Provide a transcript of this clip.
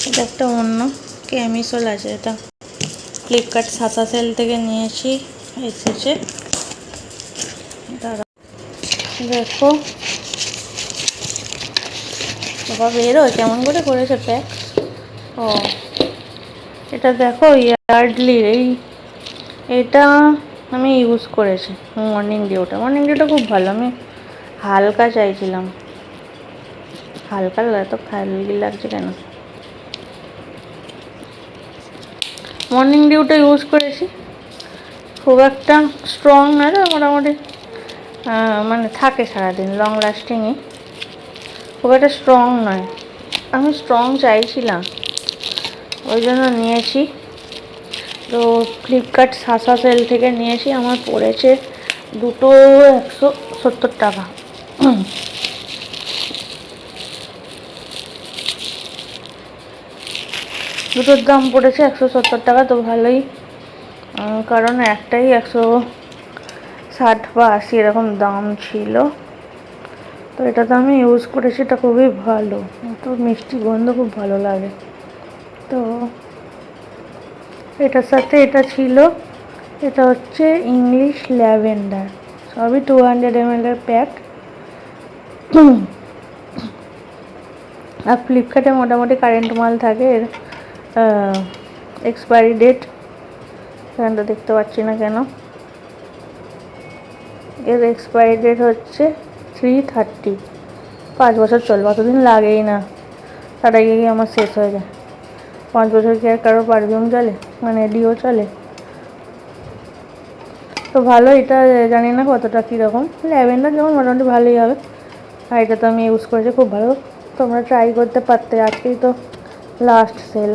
এটা একটা অন্য ক্যামিসোল আছে, এটা ফ্লিপকার্ট সাসা সেল থেকে নিয়েছি, এসেছে। দাঁড়া, দেখো বাবা বেরো, কেমন করে করেছে প্যাক। ও এটা দেখো ইয়ার্ডলির, এটা আমি ইউজ করেছি মর্নিং ডিউটা। মর্নিং ডিউটা খুব ভালো, আমি হালকা চাইছিলাম। হালকা এত খালি লাগছে কেন? মর্নিং ডিউটা ইউজ করেছি, খুব একটা স্ট্রং নয়, মোটামুটি মানে থাকে সারাদিন, লং লাস্টিংই, খুব একটা স্ট্রং নয়। আমি স্ট্রং চাইছিলাম, ওই জন্য নিয়েছি। তো ফ্লিপকার্ট সাসা সেল থেকে নিয়েছি, আমার পড়েছে দুটো 170 টাকা। দুটোর দাম পড়েছে 170 টাকা, তো ভালোই, কারণ একটাই 160 বা 80 এরকম দাম ছিল। তো এটা তো আমি ইউজ করেছি, এটা খুবই ভালো, তো মিষ্টি গন্ধ খুব ভালো লাগে। তো এটার সাথে এটা ছিল, এটা হচ্ছে ইংলিশ ল্যাভেন্ডার, সবই 200 ml এর প্যাক। আর ফ্লিপকার্টে মোটামুটি কারেন্ট মাল থাকে। এর এক্সপায়ারি ডেট এখানটা দেখতে পাচ্ছি না কেন, এর এক্সপায়ারি ডেট হচ্ছে 330, 5 বছর চলবে, অতদিন লাগেই না, তার আগে গিয়ে আমার শেষ হয়ে যায়। 5 বছর কি আর কারো পারফিউম চলে, মানে ডিও চলে? তো ভালো, এটা জানি না কতটা কীরকম, ল্যাভেন্ডার যেমন মোটামুটি ভালোই হবে। আর এটা তো আমি ইউজ করেছি, খুব ভালো, তোমরা ট্রাই করতে পারতে, আজকেই তো লাস্ট সেল।